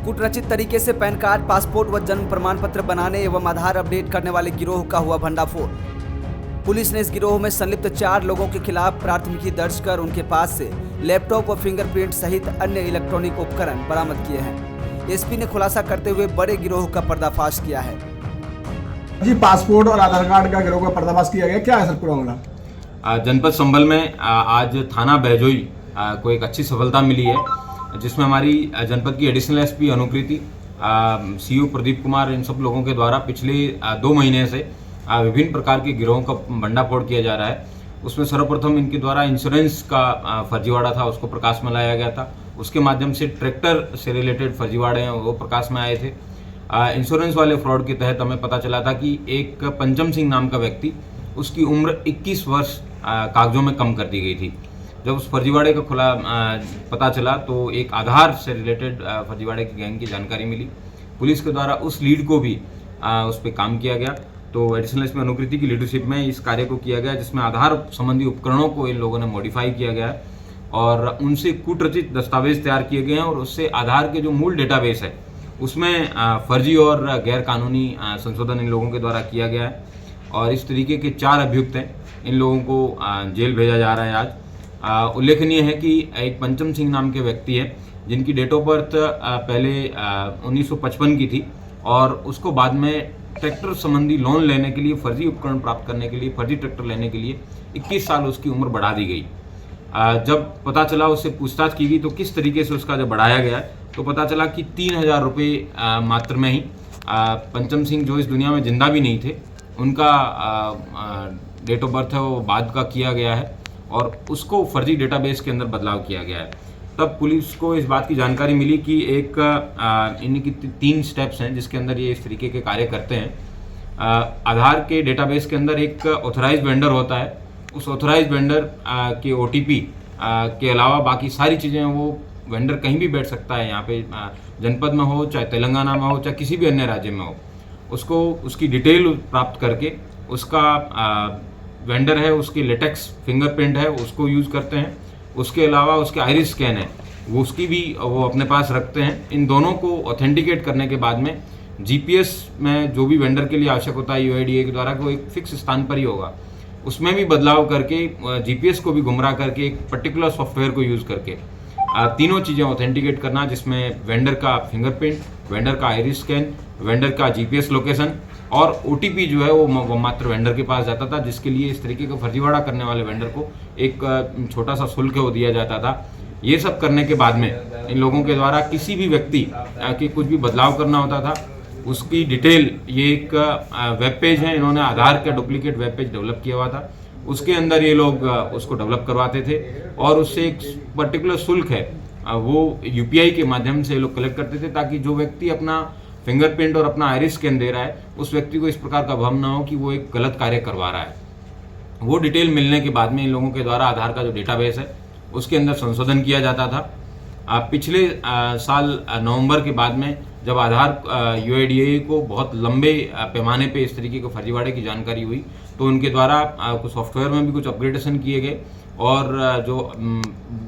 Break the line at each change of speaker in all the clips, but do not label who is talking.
कूटरचित तरीके से pan card, passport व जन्म प्रमाण पत्र बनाने एवं आधार अपडेट करने वाले गिरोह का हुआ भंडाफोड़। पुलिस ने इस गिरोह में संलिप्त 4 लोगों के खिलाफ प्राथमिकी दर्ज कर उनके पास से लैपटॉप व फिंगरप्रिंट सहित अन्य इलेक्ट्रॉनिक उपकरण बरामद किए हैं। एसपी ने खुलासा करते हुए बड़े गिरोह का पर्दाफाश किया है।
जी, पासपोर्ट और आधार कार्ड का गिरोह का पर्दाफाश किया गया, क्या है सर पूरा मामला?
जनपद संभल में आज थाना बहजोई को एक अच्छी सफलता मिली है, जिसमें हमारी जनपद की एडिशनल एसपी अनुकृति, सीओ प्रदीप कुमार, इन सब लोगों के द्वारा पिछले 2 महीने से विभिन्न प्रकार के गिरोहों का भंडाफोड़ किया जा रहा है। उसमें सर्वप्रथम इनके द्वारा इंश्योरेंस का फर्जीवाड़ा था, उसको प्रकाश में लाया गया था। उसके माध्यम से ट्रैक्टर से रिलेटेड फर्जीवाड़े हैं वो प्रकाश में आए थे। इंश्योरेंस वाले फ्रॉड के तहत हमें पता चला था कि एक पंचम सिंह नाम का व्यक्ति, उसकी उम्र 21 वर्ष कागजों में कम कर दी गई थी। जब उस फर्जीवाड़े का पता चला तो एक आधार से रिलेटेड फर्जीवाड़े की गैंग की जानकारी मिली। पुलिस के द्वारा उस लीड को भी उस पर काम किया गया। तो एडिशनल एसपी अनुकृति की लीडरशिप में इस कार्य को किया गया, जिसमें आधार संबंधी उपकरणों को इन लोगों ने मॉडिफाई किया गया है और उनसे कूटरचित दस्तावेज तैयार किए गए हैं और उससे आधार के जो मूल डेटाबेस है उसमें फर्जी और गैर कानूनी संशोधन इन लोगों के द्वारा किया गया है। और इस तरीके के 4 अभियुक्त हैं, इन लोगों को जेल भेजा जा रहा है आज। उल्लेखनीय है कि एक पंचम सिंह नाम के व्यक्ति है, जिनकी डेट ऑफ बर्थ पहले 1955 की थी और उसको बाद में ट्रैक्टर संबंधी लोन लेने के लिए, फर्जी उपकरण प्राप्त करने के लिए, फर्जी ट्रैक्टर लेने के लिए 21 साल उसकी उम्र बढ़ा दी गई। जब पता चला, उससे पूछताछ की गई तो किस तरीके से उसका जब बढ़ाया गया तो पता चला कि 3000 रुपये मात्र में ही पंचम सिंह, जो इस दुनिया में जिंदा भी नहीं थे, उनका डेट ऑफ बर्थ है वो बाद का किया गया है और उसको फर्जी डेटाबेस के अंदर बदलाव किया गया है। तब पुलिस को इस बात की जानकारी मिली कि एक इनकी 3 स्टेप्स हैं जिसके अंदर ये इस तरीके के कार्य करते हैं। आधार के डेटाबेस के अंदर एक ऑथराइज्ड वेंडर होता है, उस ऑथराइज्ड वेंडर के OTP के अलावा बाकी सारी चीज़ें, वो वेंडर कहीं भी बैठ सकता है, यहाँ पे जनपद में हो, चाहे तेलंगाना में हो, चाहे किसी भी अन्य राज्य में हो, उसको उसकी डिटेल प्राप्त करके उसका वेंडर है, उसकी लेटेक्स फिंगरप्रिंट है, उसको यूज़ करते हैं। उसके अलावा उसके आइरिस स्कैन है, वो उसकी भी वो अपने पास रखते हैं। इन दोनों को ऑथेंटिकेट करने के बाद में GPS में जो भी वेंडर के लिए आवश्यक होता है UIDAI के द्वारा, को एक फिक्स स्थान पर ही होगा, उसमें भी बदलाव करके GPS को भी गुमराह करके एक पर्टिकुलर सॉफ्टवेयर को यूज़ करके तीनों चीज़ें ऑथेंटिकेट करना, जिसमें वेंडर का फिंगरप्रिंट, वेंडर का आइरिस स्कैन, वेंडर का GPS लोकेशन और OTP जो है वो मात्र वेंडर के पास जाता था, जिसके लिए इस तरीके का फर्जीवाड़ा करने वाले वेंडर को एक छोटा सा शुल्क वो दिया जाता था। ये सब करने के बाद में इन लोगों के द्वारा किसी भी व्यक्ति के कुछ भी बदलाव करना होता था, उसकी डिटेल, ये एक वेब पेज है, इन्होंने आधार का डुप्लीकेट वेब पेज डेवलप किया हुआ था, उसके अंदर ये लोग उसको डेवलप करवाते थे और उससे एक पर्टिकुलर शुल्क है वो UPI के माध्यम से लोग कलेक्ट करते थे, ताकि जो व्यक्ति अपना फिंगरप्रिंट और अपना आइरिस स्कैन दे रहा है उस व्यक्ति को इस प्रकार का भ्रम ना हो कि वो एक गलत कार्य करवा रहा है। वो डिटेल मिलने के बाद में इन लोगों के द्वारा आधार का जो डेटाबेस है उसके अंदर संशोधन किया जाता था। पिछले साल नवंबर के बाद में जब आधार UIDAI को बहुत लंबे पैमाने पे इस तरीके के फर्जीवाड़े की जानकारी हुई तो उनके द्वारा कुछ सॉफ्टवेयर में भी कुछ अपग्रेडेशन किए गए और जो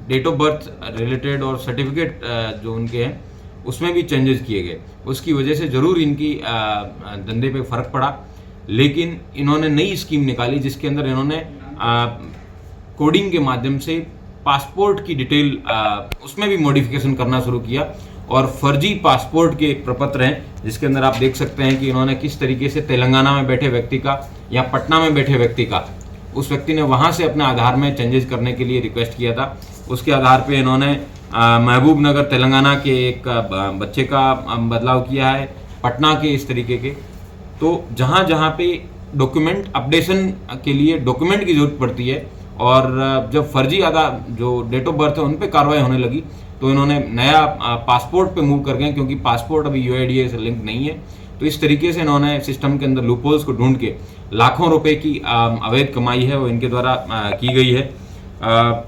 डेट ऑफ बर्थ रिलेटेड और सर्टिफिकेट जो उनके हैं उसमें भी चेंजेस किए गए। उसकी वजह से ज़रूर इनकी धंधे पे फ़र्क पड़ा, लेकिन इन्होंने नई स्कीम निकाली जिसके अंदर इन्होंने कोडिंग के माध्यम से पासपोर्ट की डिटेल उसमें भी मॉडिफिकेशन करना शुरू किया और फर्जी पासपोर्ट के प्रपत्र हैं, जिसके अंदर आप देख सकते हैं कि इन्होंने किस तरीके से तेलंगाना में बैठे व्यक्ति का या पटना में बैठे व्यक्ति का, उस व्यक्ति ने वहाँ से अपने आधार में चेंजेस करने के लिए रिक्वेस्ट किया था। उसके आधार पे इन्होंने महबूब नगर तेलंगाना के एक बच्चे का बदलाव किया है, पटना के इस तरीके के। तो जहाँ जहाँ पे डॉक्यूमेंट अपडेशन के लिए डॉक्यूमेंट की जरूरत पड़ती है और जब फर्जी आधार जो डेट ऑफ बर्थ है उन पे कार्रवाई होने लगी तो इन्होंने नया पासपोर्ट पे मूव कर गए, क्योंकि पासपोर्ट अभी UIDAI से लिंक नहीं है। तो इस तरीके से इन्होंने सिस्टम के अंदर लूपहोल्स को ढूंढ के लाखों रुपए की अवैध कमाई है वो इनके द्वारा की गई है।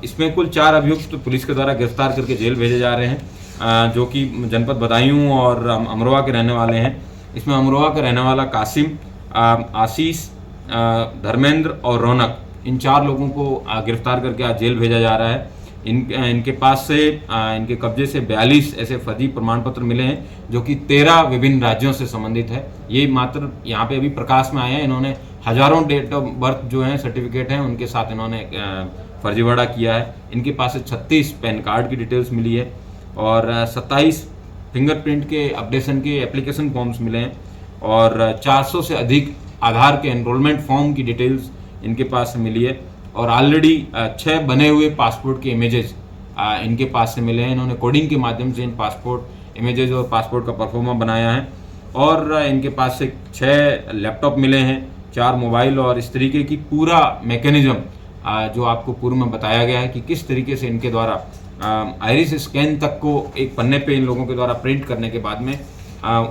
इसमें कुल 4 अभियुक्त पुलिस के द्वारा गिरफ्तार करके जेल भेजे जा रहे हैं, जो कि जनपद बदायूं और अमरोहा के रहने वाले हैं। इसमें अमरोहा का रहने वाला कासिम, आशीष, धर्मेंद्र और रौनक, इन 4 लोगों को गिरफ्तार करके आज जेल भेजा जा रहा है। इनके पास से इनके कब्जे से 42 ऐसे फर्जी प्रमाण पत्र मिले हैं जो कि 13 विभिन्न राज्यों से संबंधित है। ये मात्र यहाँ पे अभी प्रकाश में आए हैं। इन्होंने हजारों डेट ऑफ बर्थ जो हैं सर्टिफिकेट हैं उनके साथ इन्होंने फर्जीवाड़ा किया है। इनके पास से 36 पैन कार्ड की डिटेल्स मिली है और 27 फिंगरप्रिंट के अपडेशन के एप्लीकेशन फॉर्म्स मिले हैं और 400 से अधिक आधार के एनरोलमेंट फॉर्म की डिटेल्स इनके पास से मिली है और ऑलरेडी 6 बने हुए पासपोर्ट के इमेजेस इनके पास से मिले हैं। इन्होंने कोडिंग के माध्यम से इन पासपोर्ट इमेजेस और पासपोर्ट का परफॉर्मा बनाया है और इनके पास से 6 लैपटॉप मिले हैं, 4 मोबाइल और इस तरीके की पूरा मैकेनिज्म जो आपको पूर्व में बताया गया है कि किस तरीके से इनके द्वारा आइरिस स्कैन तक को एक पन्ने पे इन लोगों के द्वारा प्रिंट करने के बाद में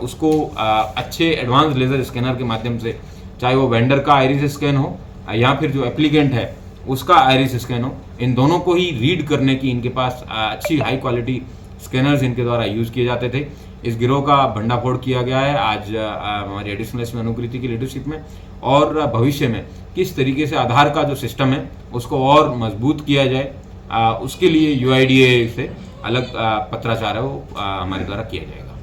उसको अच्छे एडवांस लेज़र स्कैनर के माध्यम से, चाहे वो वेंडर का आइरिस स्कैन हो या फिर जो एप्लीकेंट है उसका आइरिस स्कैन हो, इन दोनों को ही रीड करने की इनके पास अच्छी हाई क्वालिटी स्कैनर्स इनके द्वारा यूज़ किए जाते थे। इस गिरोह का भंडाफोड़ किया गया है आज हमारी एडिशनल एसपी अनुकृति की लीडरशिप में और भविष्य में किस तरीके से आधार का जो सिस्टम है उसको और मजबूत किया जाए उसके लिए UIDAI से अलग पत्राचार है वो हमारे द्वारा किया जाएगा।